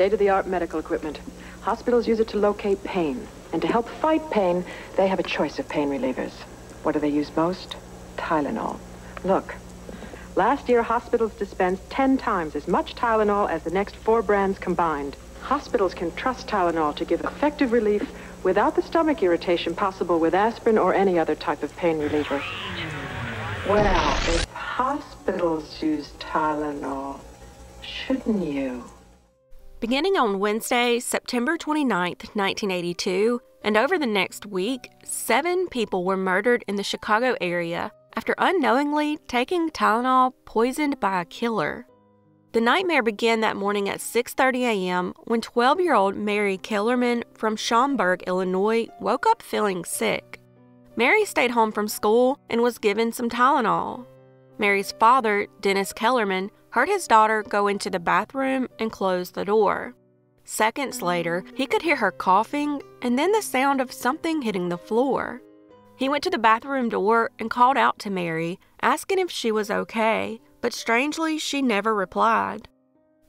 state-of-the-art medical equipment. Hospitals use it to locate pain. And to help fight pain, they have a choice of pain relievers. What do they use most? Tylenol. Look, last year hospitals dispensed 10 times as much Tylenol as the next 4 brands combined. Hospitals can trust Tylenol to give effective relief without the stomach irritation possible with aspirin or any other type of pain reliever. Well, if hospitals use Tylenol, shouldn't you? Beginning on Wednesday, September 29th, 1982, and over the next week, 7 people were murdered in the Chicago area after unknowingly taking Tylenol poisoned by a killer. The nightmare began that morning at 6:30 a.m. when 12-year-old Mary Kellerman from Schaumburg, Illinois, woke up feeling sick. Mary stayed home from school and was given some Tylenol. Mary's father, Dennis Kellerman, heard his daughter go into the bathroom and close the door. Seconds later, he could hear her coughing and then the sound of something hitting the floor. He went to the bathroom door and called out to Mary, asking if she was okay, but strangely, she never replied.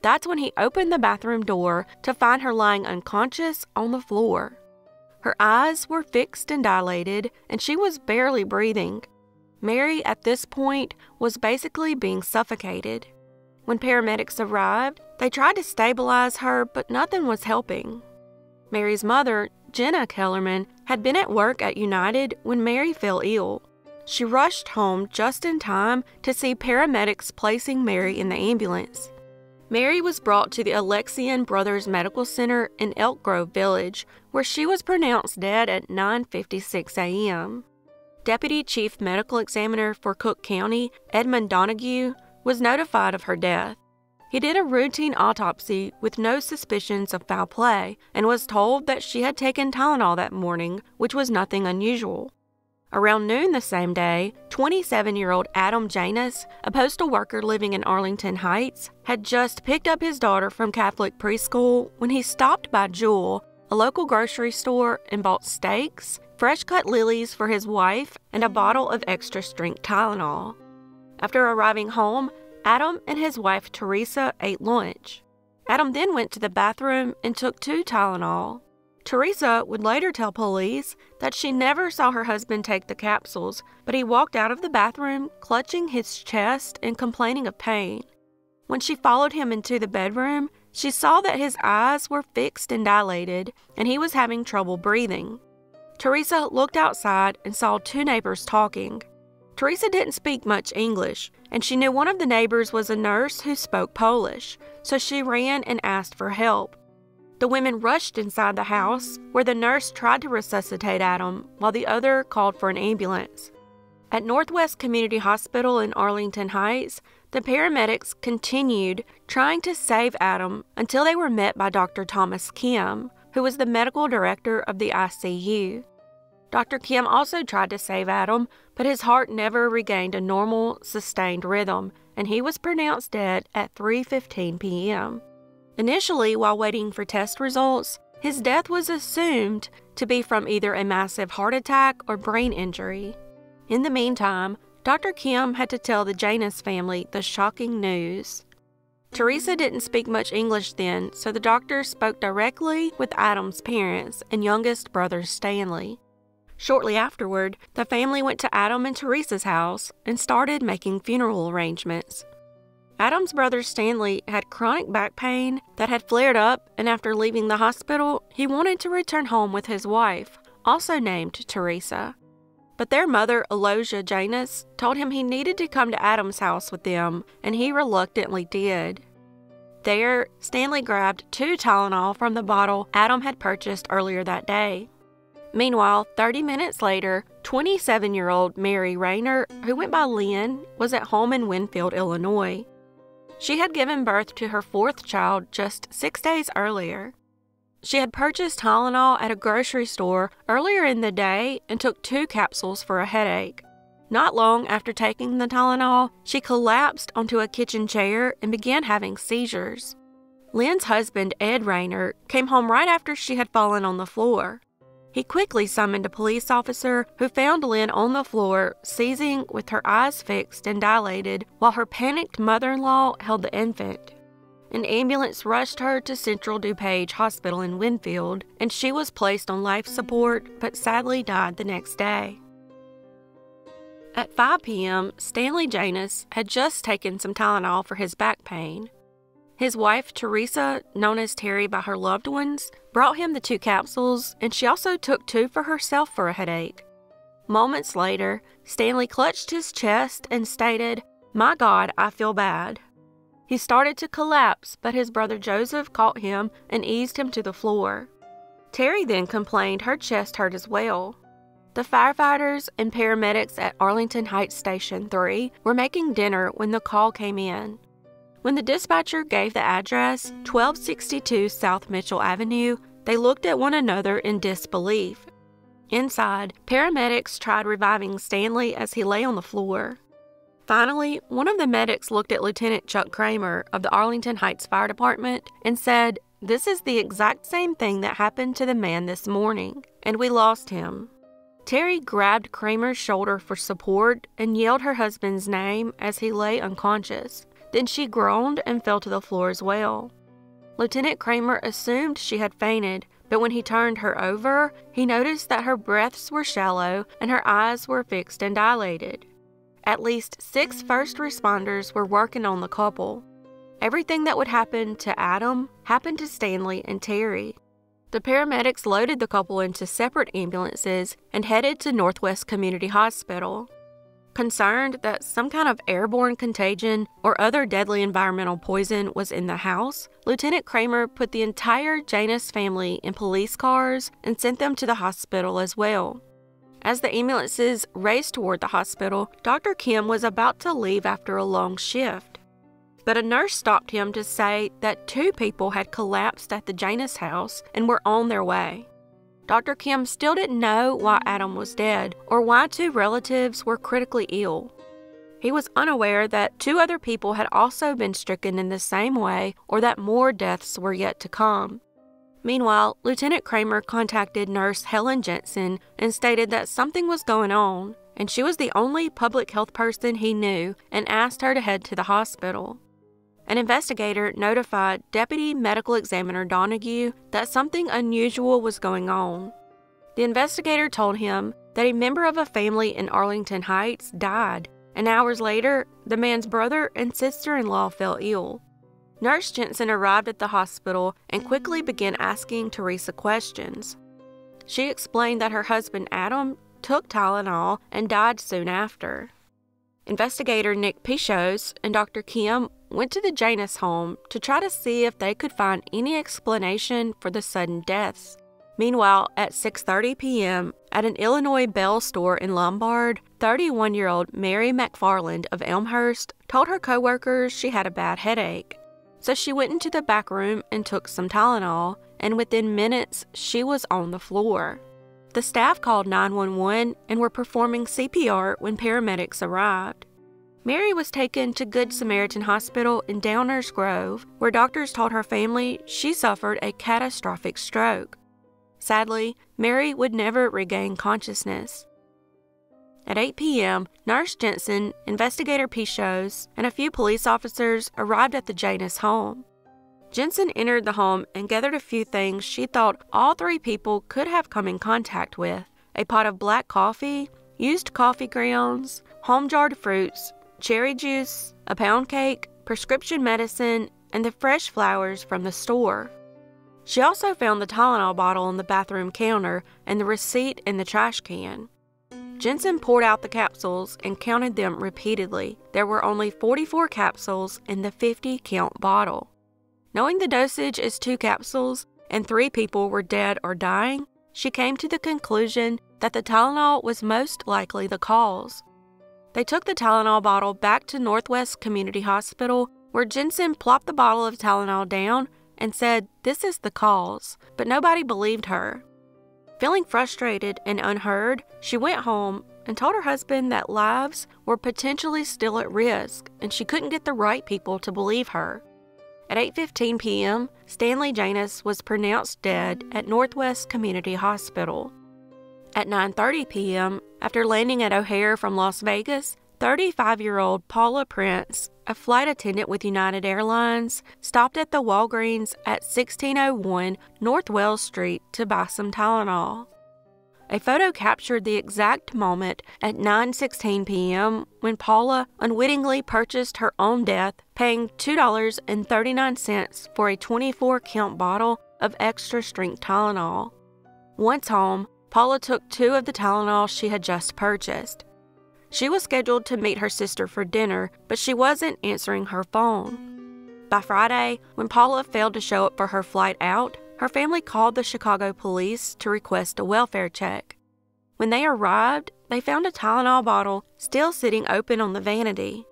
That's when he opened the bathroom door to find her lying unconscious on the floor. Her eyes were fixed and dilated, and she was barely breathing. Mary, at this point, was basically being suffocated. When paramedics arrived, they tried to stabilize her, but nothing was helping. Mary's mother, Jenna Kellerman, had been at work at United when Mary fell ill. She rushed home just in time to see paramedics placing Mary in the ambulance. Mary was brought to the Alexian Brothers Medical Center in Elk Grove Village, where she was pronounced dead at 9:56 a.m. Deputy Chief Medical Examiner for Cook County, Edmund Donahue, was notified of her death. He did a routine autopsy with no suspicions of foul play and was told that she had taken Tylenol that morning, which was nothing unusual. Around noon the same day, 27-year-old Adam Janus, a postal worker living in Arlington Heights, had just picked up his daughter from Catholic preschool when he stopped by Jewel, a local grocery store, and bought steaks, fresh-cut lilies for his wife, and a bottle of extra-strength Tylenol. After arriving home, Adam and his wife Teresa ate lunch. Adam then went to the bathroom and took 2 Tylenol. Teresa would later tell police that she never saw her husband take the capsules, but he walked out of the bathroom clutching his chest and complaining of pain. When she followed him into the bedroom, she saw that his eyes were fixed and dilated, and he was having trouble breathing. Teresa looked outside and saw 2 neighbors talking. Teresa didn't speak much English, and she knew one of the neighbors was a nurse who spoke Polish, so she ran and asked for help. The women rushed inside the house, where the nurse tried to resuscitate Adam, while the other called for an ambulance. At Northwest Community Hospital in Arlington Heights, the paramedics continued trying to save Adam until they were met by Dr. Thomas Kim, who was the medical director of the ICU. Dr. Kim also tried to save Adam, but his heart never regained a normal, sustained rhythm, and he was pronounced dead at 3:15 p.m. Initially, while waiting for test results, his death was assumed to be from either a massive heart attack or brain injury. In the meantime, Dr. Kim had to tell the Janus family the shocking news. Teresa didn't speak much English then, so the doctor spoke directly with Adam's parents and youngest brother Stanley. Shortly afterward, the family went to Adam and Teresa's house and started making funeral arrangements. Adam's brother Stanley had chronic back pain that had flared up, and after leaving the hospital, he wanted to return home with his wife, also named Teresa. But their mother, Aloysia Janus, told him he needed to come to Adam's house with them, and he reluctantly did. There, Stanley grabbed 2 Tylenol from the bottle Adam had purchased earlier that day. Meanwhile, 30 minutes later, 27-year-old Mary Rayner, who went by Lynn, was at home in Winfield, Illinois. She had given birth to her 4th child just 6 days earlier. She had purchased Tylenol at a grocery store earlier in the day and took 2 capsules for a headache. Not long after taking the Tylenol, she collapsed onto a kitchen chair and began having seizures. Lynn's husband, Ed Rayner, came home right after she had fallen on the floor. He quickly summoned a police officer who found Lynn on the floor, seizing with her eyes fixed and dilated, while her panicked mother-in-law held the infant. An ambulance rushed her to Central DuPage Hospital in Winfield, and she was placed on life support but sadly died the next day. At 5 p.m., Stanley Janus had just taken some Tylenol for his back pain. His wife, Teresa, known as Terry by her loved ones, brought him the 2 capsules, and she also took 2 for herself for a headache. Moments later, Stanley clutched his chest and stated, "My God, I feel bad." He started to collapse, but his brother Joseph caught him and eased him to the floor. Terry then complained her chest hurt as well. The firefighters and paramedics at Arlington Heights Station 3 were making dinner when the call came in. When the dispatcher gave the address, 1262 South Mitchell Avenue, they looked at one another in disbelief. Inside, paramedics tried reviving Stanley as he lay on the floor. Finally, one of the medics looked at Lieutenant Chuck Kramer of the Arlington Heights Fire Department and said, "This is the exact same thing that happened to the man this morning, and we lost him." Terry grabbed Kramer's shoulder for support and yelled her husband's name as he lay unconscious. Then she groaned and fell to the floor as well. Lieutenant Kramer assumed she had fainted, but when he turned her over, he noticed that her breaths were shallow and her eyes were fixed and dilated. At least 6 first responders were working on the couple. Everything that would happen to Adam happened to Stanley and Terry. The paramedics loaded the couple into separate ambulances and headed to Northwest Community Hospital. Concerned that some kind of airborne contagion or other deadly environmental poison was in the house, Lieutenant Kramer put the entire Janus family in police cars and sent them to the hospital as well. As the ambulances raced toward the hospital, Dr. Kim was about to leave after a long shift. But a nurse stopped him to say that 2 people had collapsed at the Janus house and were on their way. Dr. Kim still didn't know why Adam was dead or why 2 relatives were critically ill. He was unaware that 2 other people had also been stricken in the same way or that more deaths were yet to come. Meanwhile, Lieutenant Kramer contacted nurse Helen Jensen and stated that something was going on, and she was the only public health person he knew and asked her to head to the hospital. An investigator notified Deputy Medical Examiner Donahue that something unusual was going on. The investigator told him that a member of a family in Arlington Heights died, and hours later, the man's brother and sister-in-law fell ill. Nurse Jensen arrived at the hospital and quickly began asking Teresa questions. She explained that her husband Adam took Tylenol and died soon after. Investigator Nick Pichos and Dr. Kim went to the Janus home to try to see if they could find any explanation for the sudden deaths. Meanwhile, at 6:30 p.m., at an Illinois Bell store in Lombard, 31-year-old Mary McFarland of Elmhurst told her coworkers she had a bad headache. So she went into the back room and took some Tylenol, and within minutes, she was on the floor. The staff called 911 and were performing CPR when paramedics arrived. Mary was taken to Good Samaritan Hospital in Downers Grove, where doctors told her family she suffered a catastrophic stroke. Sadly, Mary would never regain consciousness. At 8 p.m., Nurse Jensen, Investigator Pichos, and a few police officers arrived at the Janus home. Jensen entered the home and gathered a few things she thought all 3 people could have come in contact with: a pot of black coffee, used coffee grounds, home-jarred fruits, cherry juice, a pound cake, prescription medicine, and the fresh flowers from the store. She also found the Tylenol bottle on the bathroom counter and the receipt in the trash can. Jensen poured out the capsules and counted them repeatedly. There were only 44 capsules in the 50-count bottle. Knowing the dosage is 2 capsules and 3 people were dead or dying, she came to the conclusion that the Tylenol was most likely the cause. They took the Tylenol bottle back to Northwest Community Hospital, where Jensen plopped the bottle of Tylenol down and said, "This is the cause," but nobody believed her. Feeling frustrated and unheard, she went home and told her husband that lives were potentially still at risk and she couldn't get the right people to believe her. At 8:15 p.m., Stanley Janus was pronounced dead at Northwest Community Hospital. At 9:30 p.m., after landing at O'Hare from Las Vegas, 35-year-old Paula Prince, a flight attendant with United Airlines, stopped at the Walgreens at 1601 North Wells Street to buy some Tylenol. A photo captured the exact moment at 9:16 p.m. when Paula unwittingly purchased her own death, paying $2.39 for a 24-count bottle of extra-strength Tylenol. Once home, Paula took 2 of the Tylenol she had just purchased. She was scheduled to meet her sister for dinner, but she wasn't answering her phone. By Friday, when Paula failed to show up for her flight out, her family called the Chicago police to request a welfare check. When they arrived, they found a Tylenol bottle still sitting open on the vanity.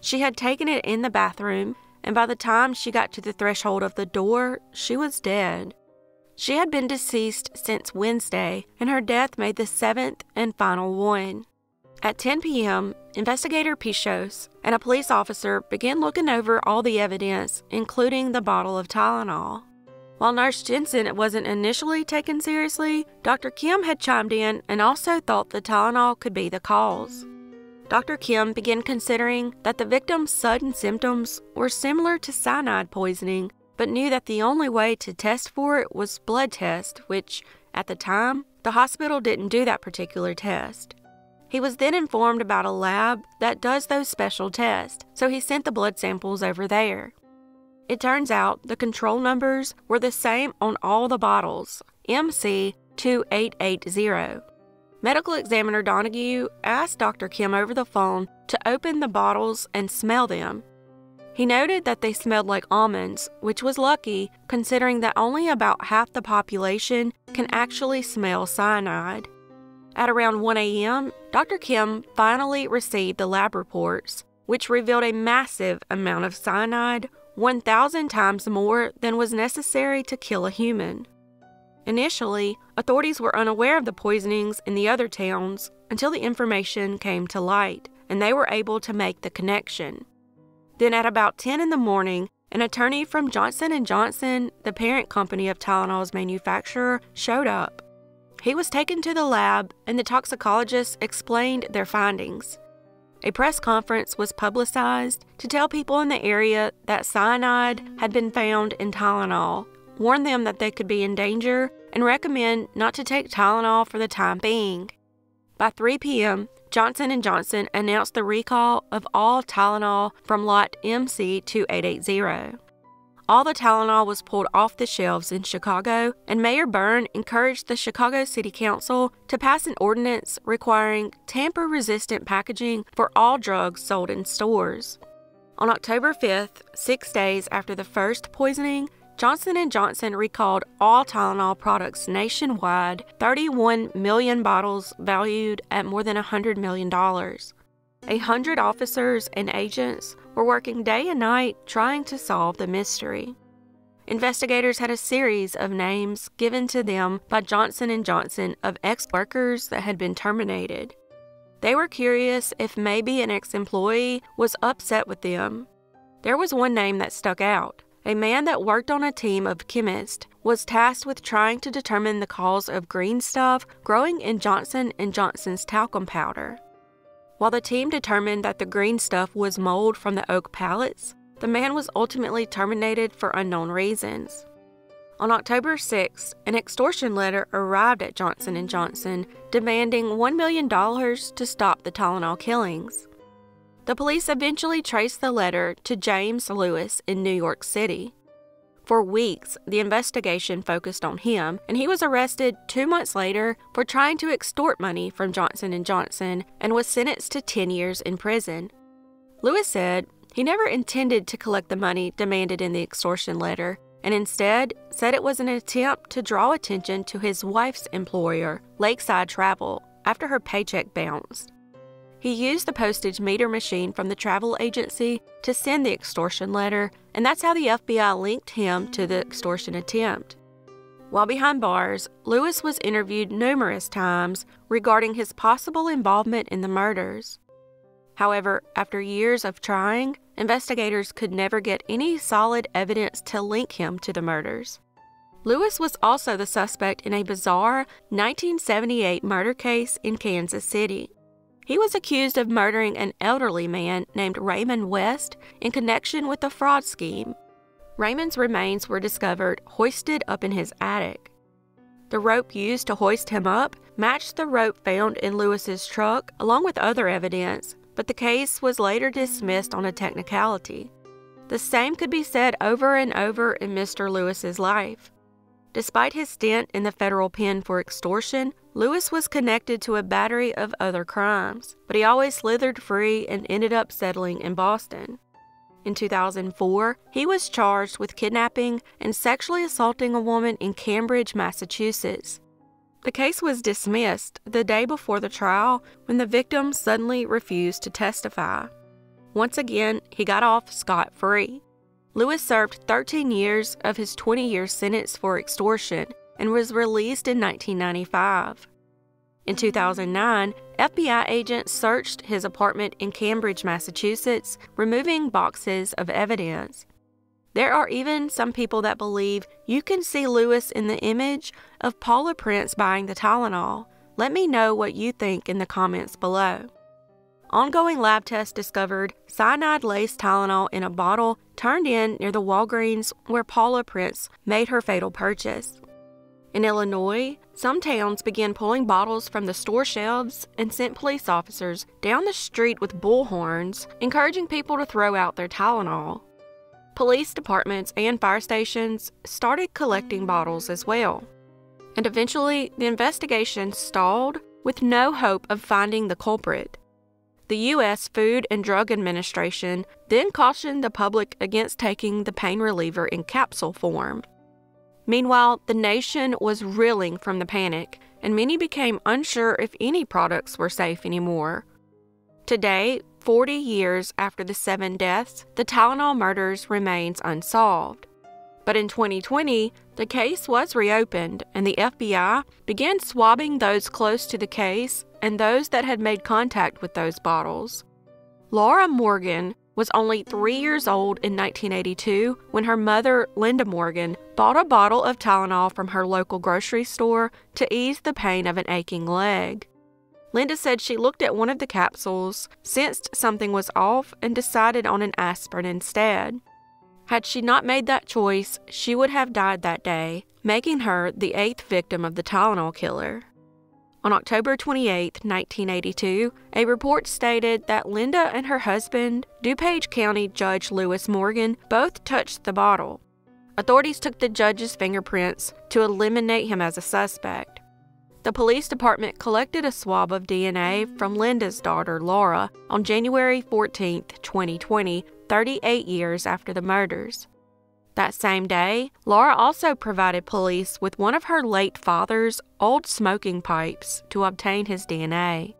She had taken it in the bathroom, and by the time she got to the threshold of the door, she was dead. She had been deceased since Wednesday, and her death made the 7th and final one. At 10 p.m., investigator Pichos and a police officer began looking over all the evidence, including the bottle of Tylenol. While Nurse Jensen wasn't initially taken seriously, Dr. Kim had chimed in and also thought the Tylenol could be the cause. Dr. Kim began considering that the victim's sudden symptoms were similar to cyanide poisoning, but knew that the only way to test for it was blood test, which, at the time, the hospital didn't do that particular test. He was then informed about a lab that does those special tests, so he sent the blood samples over there. It turns out the control numbers were the same on all the bottles, MC2880. Medical examiner Donahue asked Dr. Kim over the phone to open the bottles and smell them. He noted that they smelled like almonds, which was lucky considering that only about half the population can actually smell cyanide. At around 1 a.m., Dr. Kim finally received the lab reports, which revealed a massive amount of cyanide, 1,000 times more than was necessary to kill a human. Initially, authorities were unaware of the poisonings in the other towns until the information came to light, and they were able to make the connection. Then at about 10 in the morning, an attorney from Johnson & Johnson, the parent company of Tylenol's manufacturer, showed up. He was taken to the lab, and the toxicologists explained their findings. A press conference was publicized to tell people in the area that cyanide had been found in Tylenol, warn them that they could be in danger, and recommend not to take Tylenol for the time being. By 3 p.m., Johnson & Johnson announced the recall of all Tylenol from lot MC2880. All the Tylenol was pulled off the shelves in Chicago, and Mayor Byrne encouraged the Chicago City Council to pass an ordinance requiring tamper-resistant packaging for all drugs sold in stores. On October 5th, 6 days after the first poisoning, Johnson & Johnson recalled all Tylenol products nationwide, 31 million bottles valued at more than $100 million. 100 officers and agents were working day and night trying to solve the mystery. Investigators had a series of names given to them by Johnson & Johnson of ex-workers that had been terminated. They were curious if maybe an ex-employee was upset with them. There was one name that stuck out. A man that worked on a team of chemists was tasked with trying to determine the cause of green stuff growing in Johnson & Johnson's talcum powder. While the team determined that the green stuff was mold from the oak pallets, the man was ultimately terminated for unknown reasons. On October 6, an extortion letter arrived at Johnson & Johnson demanding $1 million to stop the Tylenol killings. The police eventually traced the letter to James Lewis in New York City. For weeks, the investigation focused on him, and he was arrested 2 months later for trying to extort money from Johnson & Johnson and was sentenced to 10 years in prison. Lewis said he never intended to collect the money demanded in the extortion letter, and instead said it was an attempt to draw attention to his wife's employer, Lakeside Travel, after her paycheck bounced. He used the postage meter machine from the travel agency to send the extortion letter, and that's how the FBI linked him to the extortion attempt. While behind bars, Lewis was interviewed numerous times regarding his possible involvement in the murders. However, after years of trying, investigators could never get any solid evidence to link him to the murders. Lewis was also the suspect in a bizarre 1978 murder case in Kansas City. He was accused of murdering an elderly man named Raymond West in connection with a fraud scheme. Raymond's remains were discovered hoisted up in his attic. The rope used to hoist him up matched the rope found in Lewis's truck along with other evidence, but the case was later dismissed on a technicality. The same could be said over and over in Mr. Lewis's life. Despite his stint in the federal pen for extortion, Lewis was connected to a battery of other crimes, but he always slithered free and ended up settling in Boston. In 2004, he was charged with kidnapping and sexually assaulting a woman in Cambridge, Massachusetts. The case was dismissed the day before the trial when the victim suddenly refused to testify. Once again, he got off scot-free. Lewis served 13 years of his 20-year sentence for extortion and was released in 1995. In 2009, FBI agents searched his apartment in Cambridge, Massachusetts, removing boxes of evidence. There are even some people that believe you can see Lewis in the image of Paula Prince buying the Tylenol. Let me know what you think in the comments below. Ongoing lab tests discovered cyanide-laced Tylenol in a bottle turned in near the Walgreens where Paula Prince made her fatal purchase. In Illinois, some towns began pulling bottles from the store shelves and sent police officers down the street with bullhorns, encouraging people to throw out their Tylenol. Police departments and fire stations started collecting bottles as well. And eventually, the investigation stalled with no hope of finding the culprit. The U.S. Food and Drug Administration then cautioned the public against taking the pain reliever in capsule form. Meanwhile, the nation was reeling from the panic, and many became unsure if any products were safe anymore. Today, 40 years after the 7 deaths, the Tylenol murders remains unsolved. But in 2020, the case was reopened, and the FBI began swabbing those close to the case and those that had made contact with those bottles. Laura Morgan was only 3 years old in 1982 when her mother, Linda Morgan, bought a bottle of Tylenol from her local grocery store to ease the pain of an aching leg. Linda said she looked at one of the capsules, sensed something was off, and decided on an aspirin instead. Had she not made that choice, she would have died that day, making her the 8th victim of the Tylenol killer. On October 28, 1982, a report stated that Linda and her husband, DuPage County Judge Lewis Morgan, both touched the bottle. Authorities took the judge's fingerprints to eliminate him as a suspect. The police department collected a swab of DNA from Linda's daughter, Laura, on January 14, 2020, 38 years after the murders. That same day, Laura also provided police with one of her late father's old smoking pipes to obtain his DNA.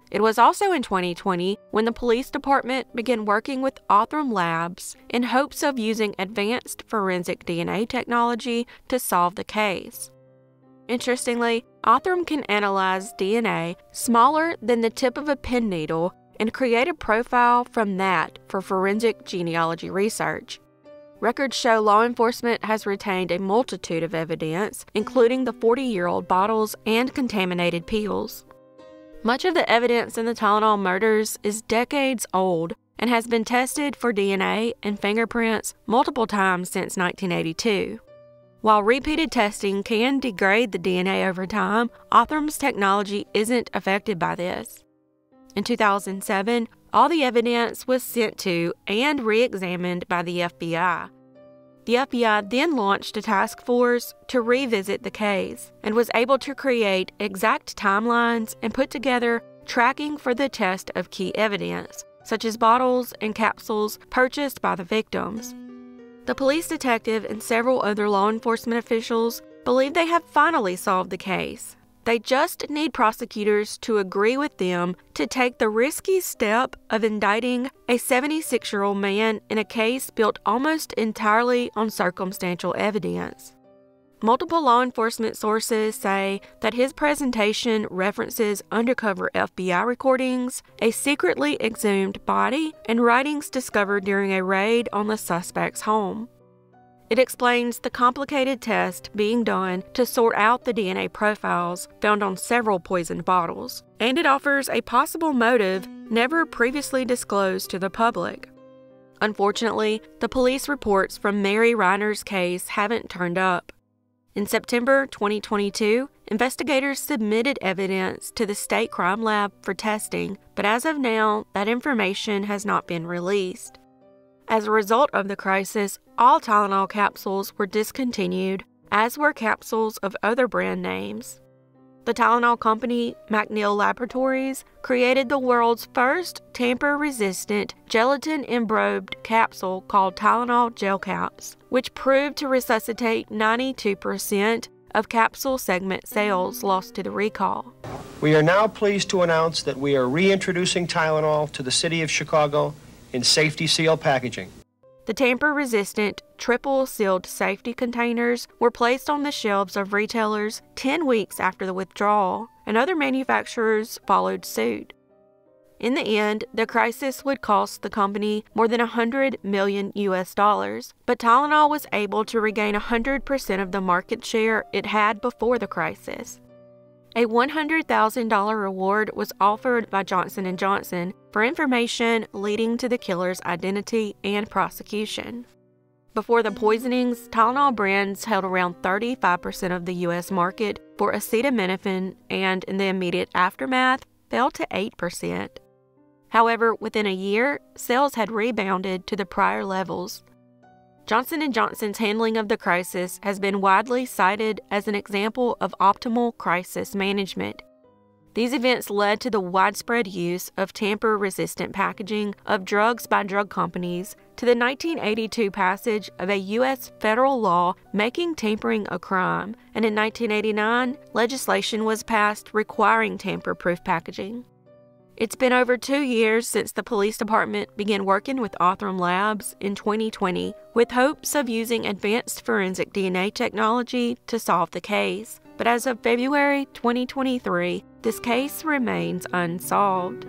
It was also in 2020 when the police department began working with Othram Labs in hopes of using advanced forensic DNA technology to solve the case. Interestingly, Othram can analyze DNA smaller than the tip of a pen needle and create a profile from that for forensic genealogy research. Records show law enforcement has retained a multitude of evidence, including the 40-year-old bottles and contaminated pills. Much of the evidence in the Tylenol murders is decades old and has been tested for DNA and fingerprints multiple times since 1982. While repeated testing can degrade the DNA over time, Othram's technology isn't affected by this. In 2007, all the evidence was sent to and re-examined by the FBI. The FBI then launched a task force to revisit the case and was able to create exact timelines and put together tracking for the test of key evidence, such as bottles and capsules purchased by the victims. The police detective and several other law enforcement officials believe they have finally solved the case. They just need prosecutors to agree with them to take the risky step of indicting a 76-year-old man in a case built almost entirely on circumstantial evidence. Multiple law enforcement sources say that his presentation references undercover FBI recordings, a secretly exhumed body, and writings discovered during a raid on the suspect's home. It explains the complicated test being done to sort out the DNA profiles found on several poisoned bottles, and it offers a possible motive never previously disclosed to the public. Unfortunately, the police reports from Mary Reiner's case haven't turned up. In September 2022, investigators submitted evidence to the state crime lab for testing, but as of now, that information has not been released. As a result of the crisis, all Tylenol capsules were discontinued, as were capsules of other brand names. The Tylenol company, McNeil Laboratories, created the world's first tamper-resistant, gelatin-embrobed capsule called Tylenol Gel Caps, which proved to resuscitate 92% of capsule segment sales lost to the recall. We are now pleased to announce that we are reintroducing Tylenol to the city of Chicago in safety seal packaging. The tamper-resistant, triple-sealed safety containers were placed on the shelves of retailers 10 weeks after the withdrawal, and other manufacturers followed suit. In the end, the crisis would cost the company more than $100 million, but Tylenol was able to regain 100% of the market share it had before the crisis. A $100,000 reward was offered by Johnson & Johnson for information leading to the killer's identity and prosecution. Before the poisonings, Tylenol brands held around 35% of the U.S. market for acetaminophen and, in the immediate aftermath, fell to 8%. However, within a year, sales had rebounded to the prior levels. Johnson & Johnson's handling of the crisis has been widely cited as an example of optimal crisis management. These events led to the widespread use of tamper-resistant packaging of drugs by drug companies, to the 1982 passage of a U.S. federal law making tampering a crime, and in 1989, legislation was passed requiring tamper-proof packaging. It's been over 2 years since the police department began working with Othram Labs in 2020 with hopes of using advanced forensic DNA technology to solve the case. But as of February 2023, this case remains unsolved.